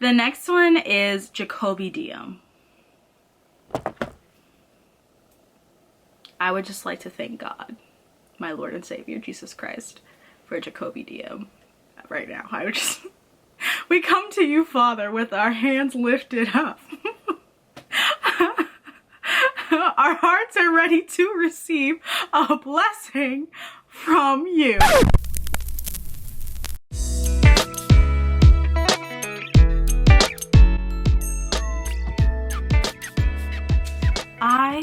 The next one is Jakobi Diem. I would just like to thank God, my Lord and Savior, Jesus Christ, for Jakobi Diem right now. I would just, we come to you, Father, with our hands lifted up. Our hearts are ready to receive a blessing from you. I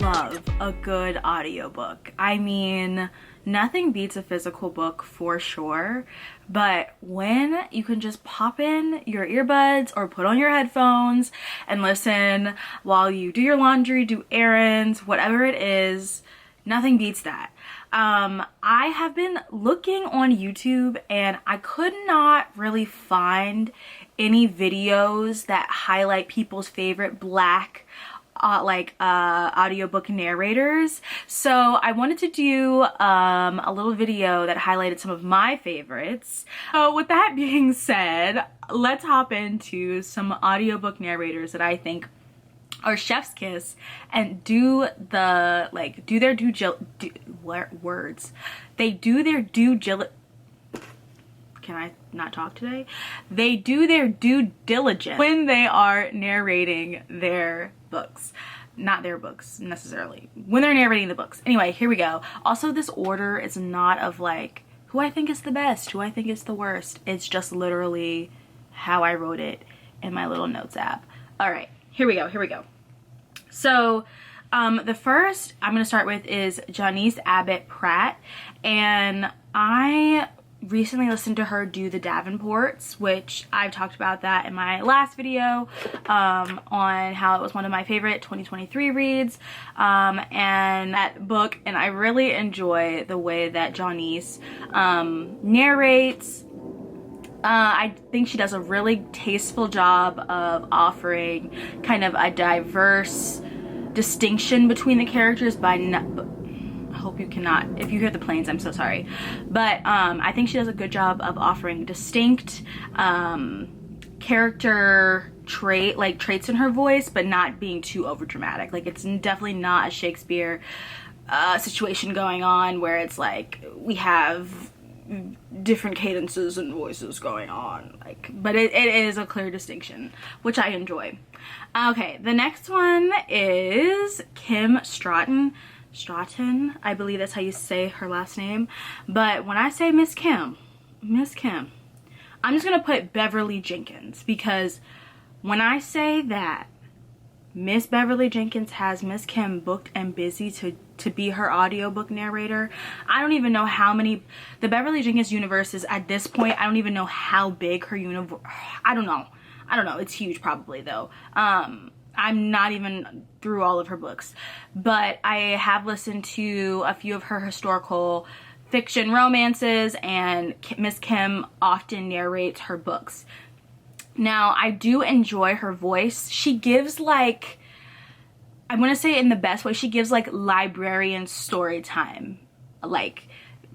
love a good audiobook. I mean, nothing beats a physical book for sure, but when you can just pop in your earbuds or put on your headphones and listen while you do your laundry, do errands, whatever it is, nothing beats that. I have been looking on YouTube and I could not really find any videos that highlight people's favorite Black audiobook narrators. So I wanted to do a little video that highlighted some of my favorites. So with that being said, let's hop into some audiobook narrators that I think are chef's kiss and do their can I not talk today? They do their due diligence when they are narrating their books. Not their books necessarily. When they're narrating the books. Anyway, here we go. Also, this order is not of like who I think is the best, who I think is the worst. It's just literally how I wrote it in my little notes app. All right, here we go. So the first I'm going to start with is Janience Abbo-Pratt, and I recently listened to her do the Davenports, which I've talked about that in my last video on how it was one of my favorite 2023 reads, and that book, and I really enjoy the way that Janiece narrates. I think she does a really tasteful job of offering kind of a diverse distinction between the characters by I hope you cannot, if you hear the planes, I'm so sorry, but I think she does a good job of offering distinct character traits in her voice, but not being too overdramatic. Like, it's definitely not a Shakespeare situation going on where it's like we have different cadences and voices going on, like, but it is a clear distinction, which I enjoy. Okay, the next one is Kim Staunton, I believe that's how you say her last name, but when I say Miss Kim, I'm just gonna put Beverly Jenkins, because when I say that Miss Beverly Jenkins has Miss Kim booked and busy to be her audiobook narrator, I don't even know how many, the Beverly Jenkins universe is at this point, I don't even know how big her universe, I don't know, it's huge probably though. I'm not even through all of her books, but I have listened to a few of her historical fiction romances, and Miss Kim often narrates her books. Now, I do enjoy her voice. She gives, like, I want to say it in the best way, she gives like librarian story time, like,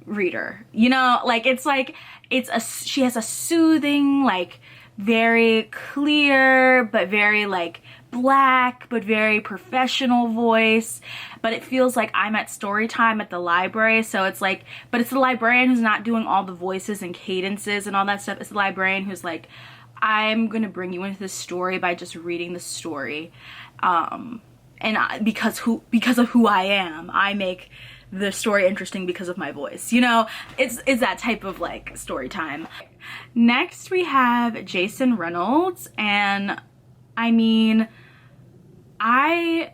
reader, you know, like she has a soothing, like, very clear but very like Black but very professional voice, but it feels like I'm at story time at the library. So it's like, but it's the librarian who's not doing all the voices and cadences and all that stuff. It's the librarian who's like, I'm gonna bring you into this story by just reading the story, because of who I am, I make the story interesting because of my voice, you know. It's that type of like story time. Next we have Jason Reynolds, and I mean, I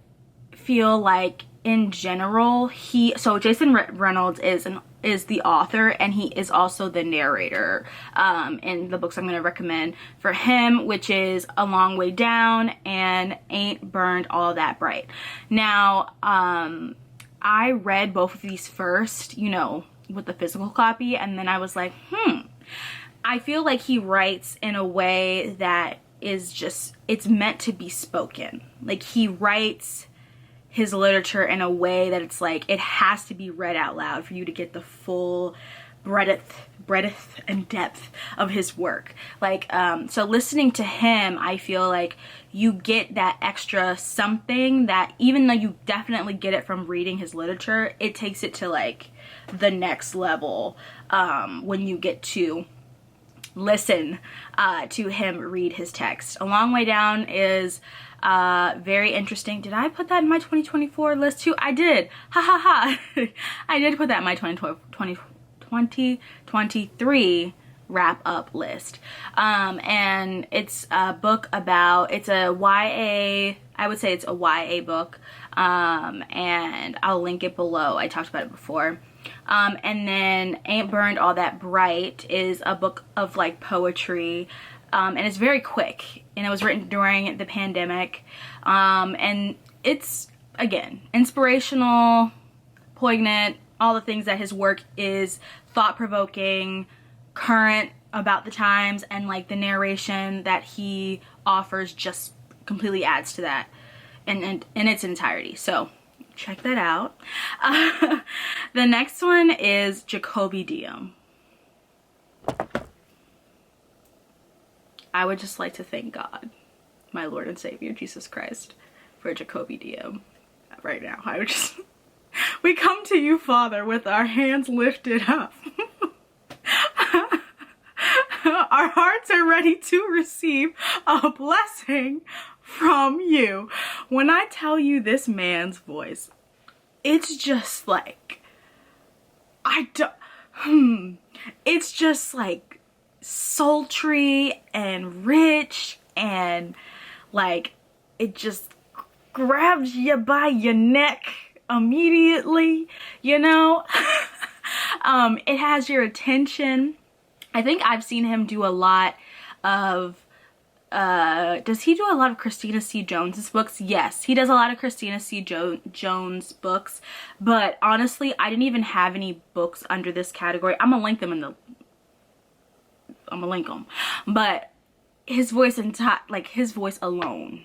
feel like in general Jason Reynolds is the author, and he is also the narrator in the books I'm going to recommend for him, which is A Long Way Down and Ain't Burned All That Bright. Now, I read both of these first, you know, with the physical copy, and then I was like, I feel like he writes in a way that is just, it's meant to be spoken. Like, he writes his literature in a way that it's like, it has to be read out loud for you to get the full breadth breadth and depth of his work. Like, so listening to him, I feel like you get that extra something that, even though you definitely get it from reading his literature, it takes it to like the next level when you get to listen to him read his text. A Long Way Down is very interesting. Did I put that in my 2024 list too? I did. Ha ha ha. I did put that in my 2023 wrap up list. And it's a book about, it's a YA, I would say it's a YA book. And I'll link it below. I talked about it before. And then Ain't Burned All That Bright is a book of like poetry. And it's very quick, and it was written during the pandemic. And it's, again, inspirational, poignant, all the things that his work is, thought-provoking, current about the times, and like the narration that he offers just completely adds to that in its entirety. So check that out. The next one is Jakobi Diem. I would just like to thank God, my Lord and Savior, Jesus Christ, for Jakobi Diem right now. I would just, we come to you, Father, with our hands lifted up. Our hearts are ready to receive a blessing from you. When I tell you this man's voice, it's just like, it's just like sultry and rich, and like it just grabs you by your neck immediately, you know. It has your attention. I think I've seen him do a lot of does he do a lot of Christina C. Jones's books? Yes, he does a lot of Christina C. Jones books, but honestly, I didn't even have any books under this category. I'm gonna link them in the, I'm gonna link them, but his voice and like his voice alone,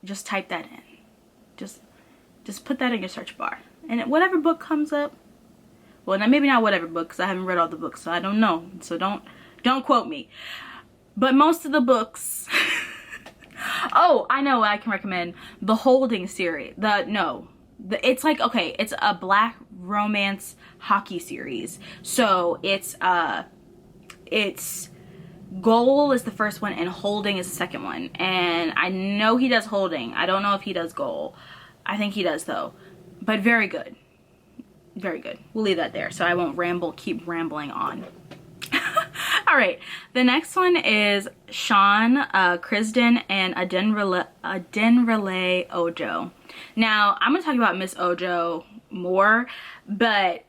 just type that in, just put that in your search bar, and whatever book comes up, well, now maybe not whatever book, because I haven't read all the books, so I don't know, so don't quote me. But most of the books, oh, I know I can recommend the Holding series. It's like, okay, it's a black romance hockey series. So it's Goal is the first one and Holding is the second one. And I know he does Holding. I don't know if he does Goal. I think he does though. But very good. Very good. We'll leave that there so I won't keep rambling on. All right, the next one is Crisden and Adenrele Ojo. Now, I'm going to talk about Miss Ojo more, but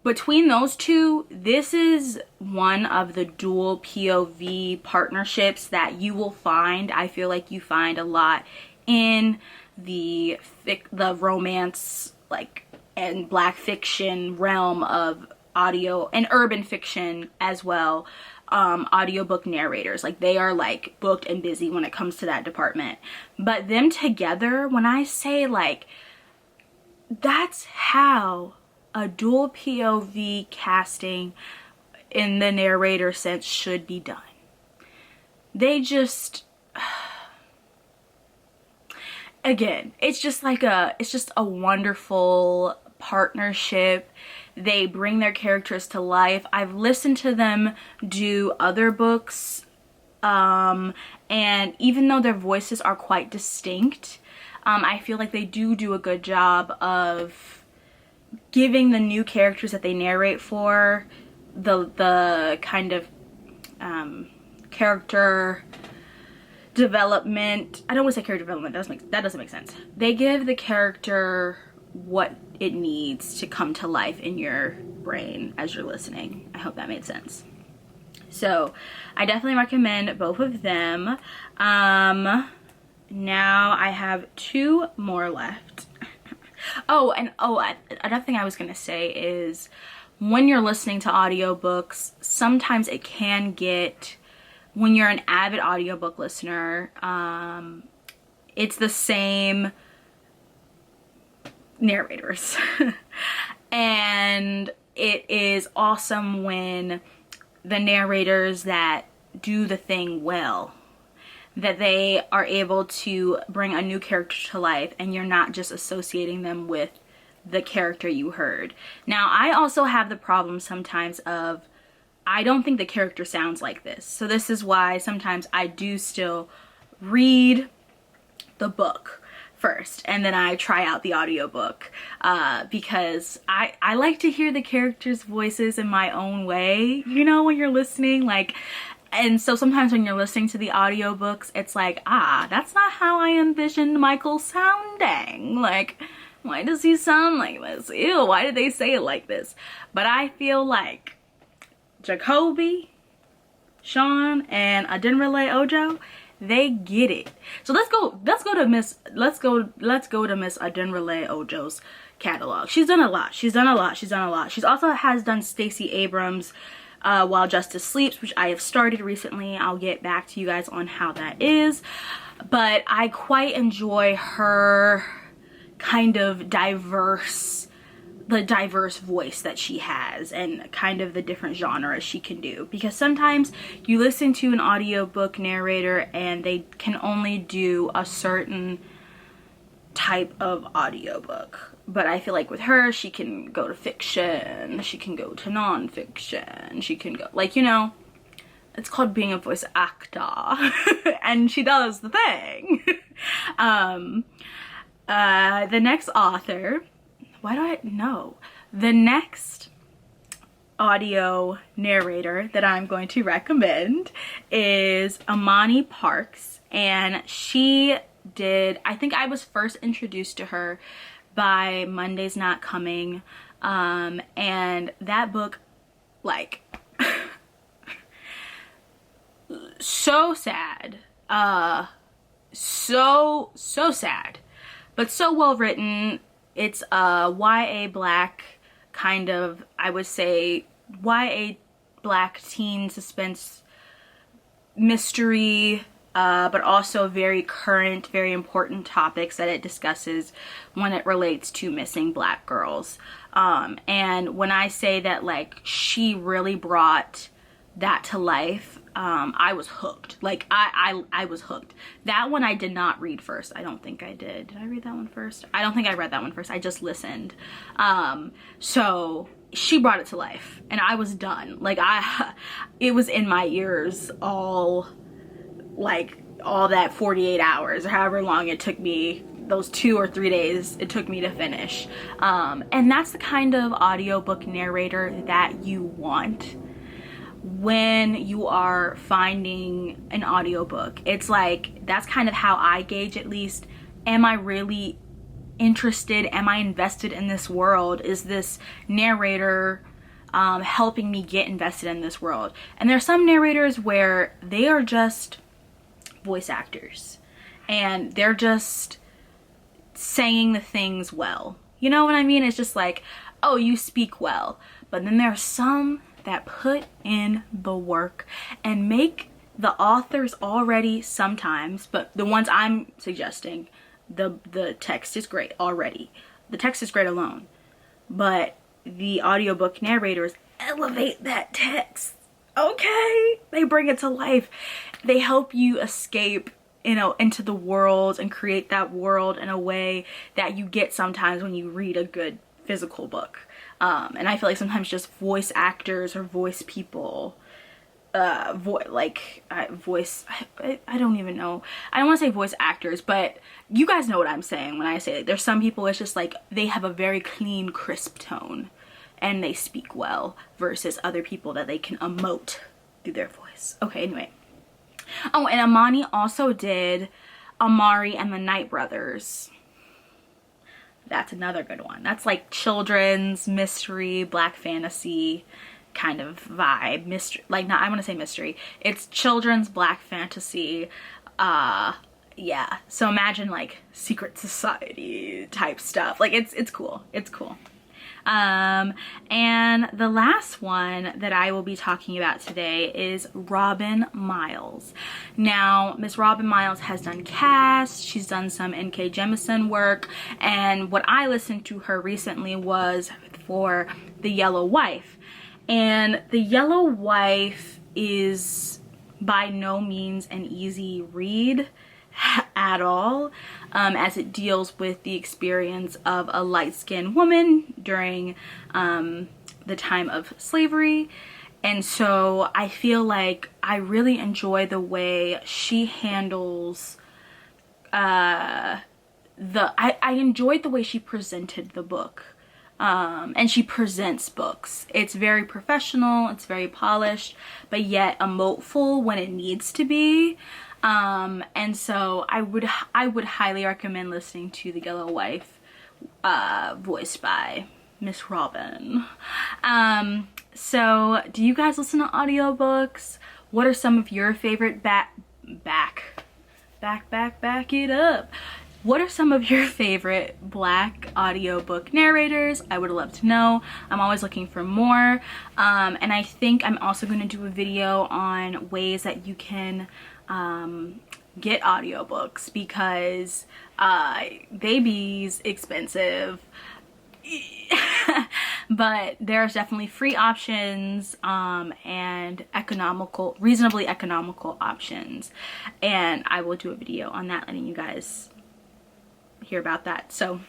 between those two, this is one of the dual POV partnerships that you will find. I feel like you find a lot in the romance, like, and black fiction realm of audio and urban fiction as well. Audiobook narrators, like they are like booked and busy when it comes to that department, but them together, when I say like, that's how a dual POV casting in the narrator sense should be done. They just, again, it's just a wonderful partnership. They bring their characters to life. I've listened to them do other books, and even though their voices are quite distinct, I feel like they do a good job of giving the new characters that they narrate for the kind of character development. I don't want to say character development, that doesn't make sense. They give the character what it needs to come to life in your brain as you're listening. I hope that made sense. So I definitely recommend both of them. Now I have two more left. Another thing I was gonna say is, when you're listening to audiobooks, sometimes it can get, when you're an avid audiobook listener, it's the same narrators. And it is awesome when the narrators that do the thing well, that they are able to bring a new character to life and you're not just associating them with the character you heard. Now, I also have the problem sometimes of, I don't think the character sounds like this. So this is why sometimes I do still read the book first and then I try out the audiobook, because I like to hear the characters' voices in my own way, you know, when you're listening, like. And so sometimes when you're listening to the audiobooks, it's like, that's not how I envisioned Michael sounding. Like, why does he sound like this? Ew, why did they say it like this? But I feel like Jakobi, Sean, and Adenrele Ojo, they get it. So let's go to Miss Adenrele Ojo's catalog. She's done a lot. She's also has done Stacey Abrams' While Justice Sleeps, which I have started recently. I'll get back to you guys on how that is. But I quite enjoy her kind of diverse voice that she has and kind of the different genres she can do. Because sometimes you listen to an audiobook narrator and they can only do a certain type of audiobook. But I feel like with her, she can go to fiction, she can go to non-fiction, she can go, like, you know, it's called being a voice actor. And she does the thing. The next author, the next audio narrator that I'm going to recommend is Imani Parks. And she did, I think I was first introduced to her by Monday's Not Coming, and that book, like, so sad, so sad, but so well written. It's a YA black kind of, I would say, YA black teen suspense mystery, but also very current, very important topics that it discusses when it relates to missing black girls. And when I say that, like, she really brought that to life, I was hooked. Like, I was hooked. That one I did not read first. I don't think I did. Did I read that one first? I don't think I read that one first. I just listened. So she brought it to life and I was done. Like, it was in my ears all that 48 hours or however long it took me, those 2 or 3 days it took me to finish. And that's the kind of audiobook narrator that you want when you are finding an audiobook. It's like, that's kind of how I gauge, at least, am I really interested? Am I invested in this world? Is this narrator helping me get invested in this world? And there's some narrators where they are just voice actors and they're just saying the things well. You know what I mean? It's just like, oh, you speak well. But then there are some that put in the work and make the authors already sometimes, but the ones I'm suggesting, the text is great already. The text is great alone. But the audiobook narrators elevate that text. Okay? They bring it to life. They help you escape, you know, into the world and create that world in a way that you get sometimes when you read a good physical book. And I feel like sometimes just voice actors or voice people, I don't even know. I don't want to say voice actors, but you guys know what I'm saying when I say it. There's some people, it's just like they have a very clean, crisp tone and they speak well, versus other people that they can emote through their voice. Okay, anyway. Oh, and Imani also did Amari and the Night Brothers. That's another good one. That's like children's mystery, black fantasy kind of vibe. Mystery, like, not, I want to say mystery. It's children's black fantasy. Yeah. So imagine like secret society type stuff. Like, it's cool. It's cool. And the last one that I will be talking about today is Robin Miles. Now, Miss Robin Miles has done cast, she's done some N.K. Jemisin work, and what I listened to her recently was for The Yellow Wife. And The Yellow Wife is by no means an easy read at all, as it deals with the experience of a light-skinned woman during the time of slavery. And so I feel like I really enjoy the way she handles I enjoyed the way she presented the book. And she presents books. It's very professional, it's very polished, but yet emoteful when it needs to be. And so I would highly recommend listening to The Yellow Wife, voiced by Miss Robin. So do you guys listen to audiobooks? What are some of your favorite back it up. What are some of your favorite Black audiobook narrators? I would love to know. I'm always looking for more. And I think I'm also going to do a video on ways that you can get audiobooks, because baby's expensive. But there's definitely free options and reasonably economical options. And I will do a video on that, letting you guys hear about that. So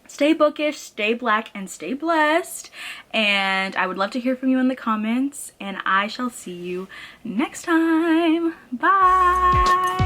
stay bookish, stay Black, and stay blessed. And I would love to hear from you in the comments, and I shall see you next time. Bye.